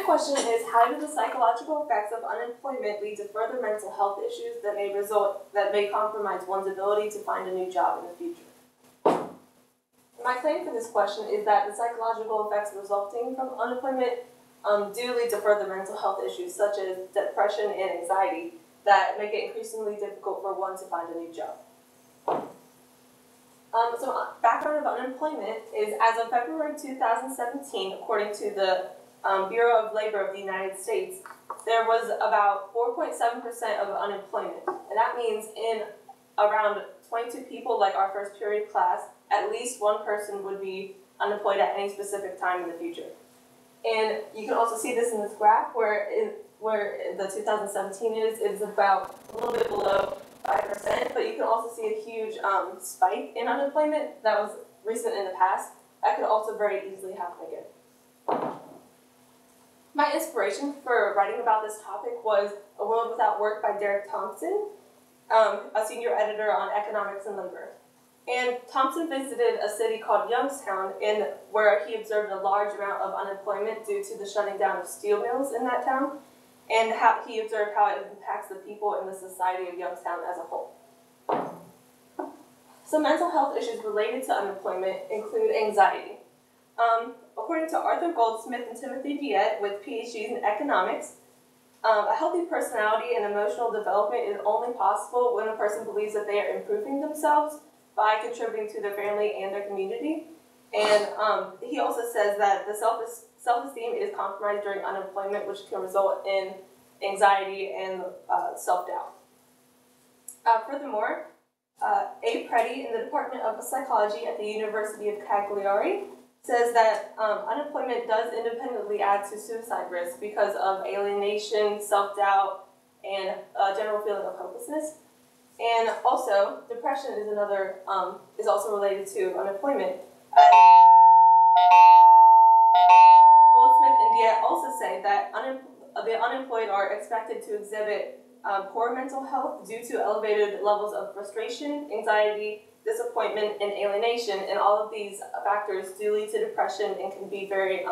question is, how do the psychological effects of unemployment lead to further mental health issues that may compromise one's ability to find a new job in the future? My claim for this question is that the psychological effects resulting from unemployment do lead to further mental health issues such as depression and anxiety that make it increasingly difficult for one to find a new job. So background of unemployment is, as of February 2017, according to the Bureau of Labor of the United States, there was about 4.7% of unemployment. And that means in around 22 people, like our first period class, at least one person would be unemployed at any specific time in the future. And you can also see this in this graph where the 2017 is about a little bit below 5%, but you can also see a huge spike in unemployment that was recent in the past. That could also very easily happen again. My inspiration for writing about this topic was A World Without Work by Derek Thompson, a senior editor on economics and labor. And Thompson visited a city called Youngstown, where he observed a large amount of unemployment due to the shutting down of steel mills in that town, and how he observed how it impacts the people in the society of Youngstown as a whole. Some mental health issues related to unemployment include anxiety. According to Arthur Goldsmith and Timothy Viette with PhDs in economics, a healthy personality and emotional development is only possible when a person believes that they are improving themselves by contributing to their family and their community. And he also says that the self-esteem is compromised during unemployment, which can result in anxiety and self-doubt. Furthermore, A. Preddy in the Department of Psychology at the University of Cagliari says that unemployment does independently add to suicide risk because of alienation, self-doubt, and a general feeling of hopelessness. And also, depression is also related to unemployment. Goldsmith and Viette also say that the unemployed are expected to exhibit poor mental health due to elevated levels of frustration, anxiety, disappointment, and alienation, and all of these factors do lead to depression and can be very,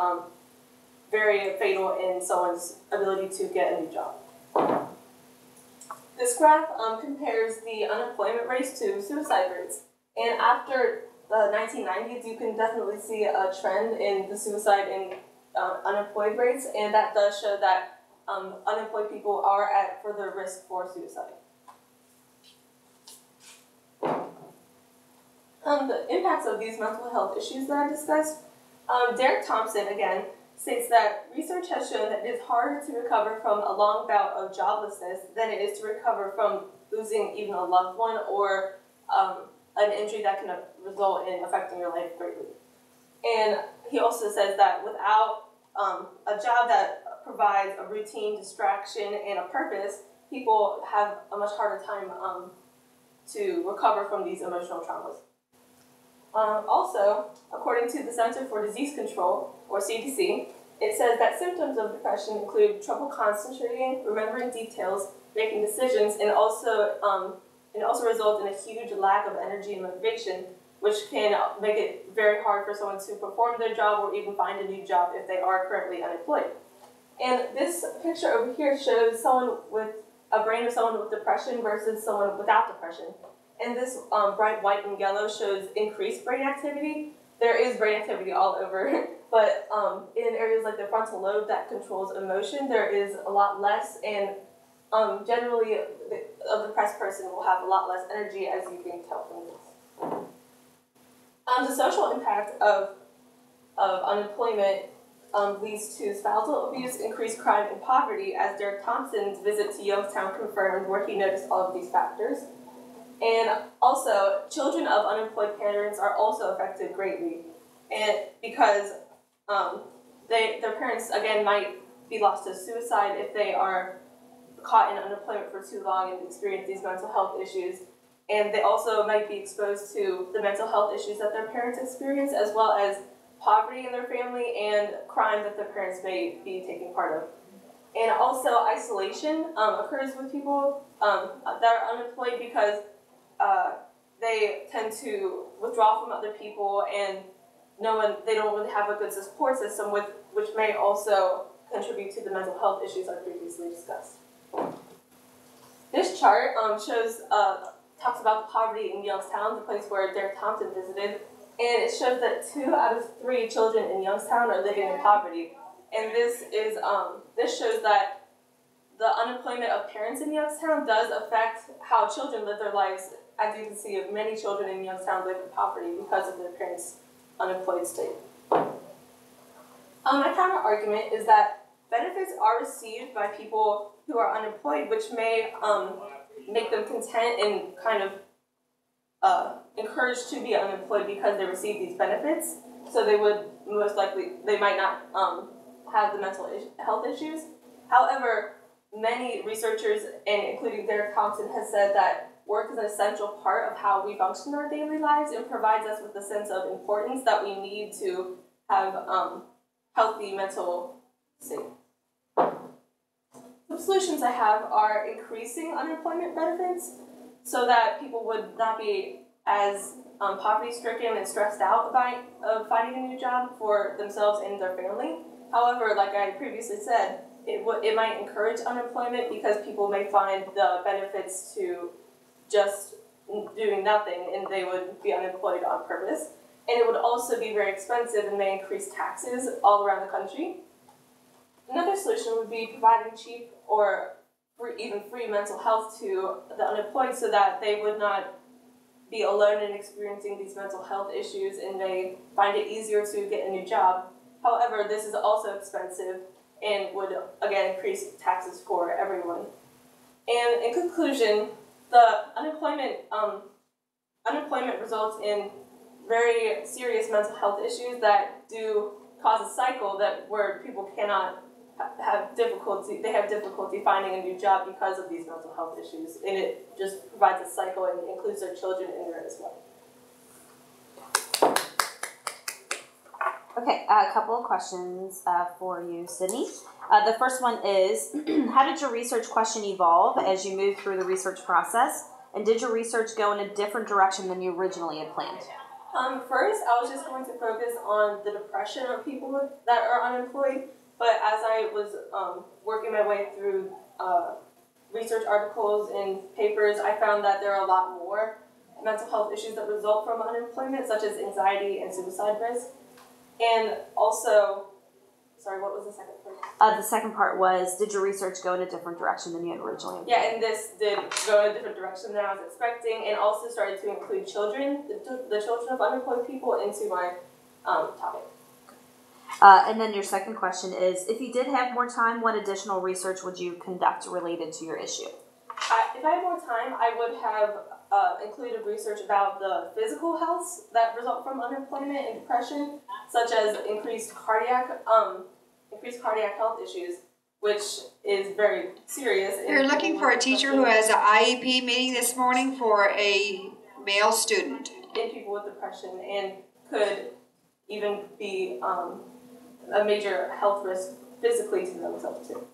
very fatal in someone's ability to get a new job. This graph compares the unemployment rates to suicide rates, and after the 1990s, you can definitely see a trend in the suicide and unemployed rates, and that does show that unemployed people are at further risk for suicide. The impacts of these mental health issues that I discussed, Derek Thompson, again, states that research has shown that it is harder to recover from a long bout of joblessness than it is to recover from losing even a loved one or an injury that can result in affecting your life greatly. And he also says that without a job that provides a routine, distraction, and a purpose, people have a much harder time to recover from these emotional traumas. Also, according to the Center for Disease Control, or CDC, it says that symptoms of depression include trouble concentrating, remembering details, making decisions, and also result in a huge lack of energy and motivation, which can make it very hard for someone to perform their job or even find a new job if they are currently unemployed. And this picture over here shows someone with a brain of someone with depression versus someone without depression. And this bright white and yellow shows increased brain activity. There is brain activity all over, but in areas like the frontal lobe that controls emotion, there is a lot less, and generally a depressed person will have a lot less energy, as you can tell from this. The social impact of unemployment leads to spousal abuse, increased crime, and poverty, as Derek Thompson's visit to Youngstown confirmed, where he noticed all of these factors. And also, children of unemployed parents are also affected greatly, and because their parents, again, might be lost to suicide if they are caught in unemployment for too long and experience these mental health issues. And they also might be exposed to the mental health issues that their parents experience, as well as poverty in their family and crime that their parents may be taking part of. And also, isolation occurs with people that are unemployed because they tend to withdraw from other people, and they don't really have a good support system, which may also contribute to the mental health issues I previously discussed. This chart talks about the poverty in Youngstown, the place where Derek Thompson visited, and it shows that 2 out of 3 children in Youngstown are living in poverty. And this shows that the unemployment of parents in Youngstown does affect how children live their lives. As you can see, many children in Youngstown live in poverty because of their parents' unemployed state. My counter argument is that benefits are received by people who are unemployed, which may make them content and kind of encouraged to be unemployed because they receive these benefits. So they might not have the mental health issues. However, many researchers, and including Derek Thompson, has said that work is an essential part of how we function in our daily lives and provides us with a sense of importance that we need to have healthy mental state. Some solutions I have are increasing unemployment benefits so that people would not be as poverty-stricken and stressed out about finding a new job for themselves and their family. However, like I previously said, it might encourage unemployment because people may find the benefits to just doing nothing and they would be unemployed on purpose. And it would also be very expensive and may increase taxes all around the country. Another solution would be providing cheap or even free mental health to the unemployed so that they would not be alone in experiencing these mental health issues and may find it easier to get a new job. However, this is also expensive and would, again, increase taxes for everyone. And in conclusion, the unemployment results in very serious mental health issues that do cause a cycle where people cannot have difficulty finding a new job because of these mental health issues, and it just provides a cycle and includes their children in there as well. Okay, a couple of questions for you, Sydney. The first one is, how did your research question evolve as you moved through the research process, and did your research go in a different direction than you originally had planned? First, I was just going to focus on the depression of people that are unemployed, but as I was working my way through research articles and papers, I found that there are a lot more mental health issues that result from unemployment, such as anxiety and suicide risk. And also, sorry, what was the second part? The second part was, did your research go in a different direction than you had originally planned? Yeah, and this did go in a different direction than I was expecting, and also started to include children, the children of unemployed people, into my topic. And then your second question is, if you did have more time, what additional research would you conduct related to your issue? If I had more time, I would have included research about the physical health that result from unemployment and depression, such as increased cardiac health issues, which is very serious. You're looking for a teacher who has an IEP meeting this morning for a male student. In people with depression, and could even be a major health risk physically to themselves too.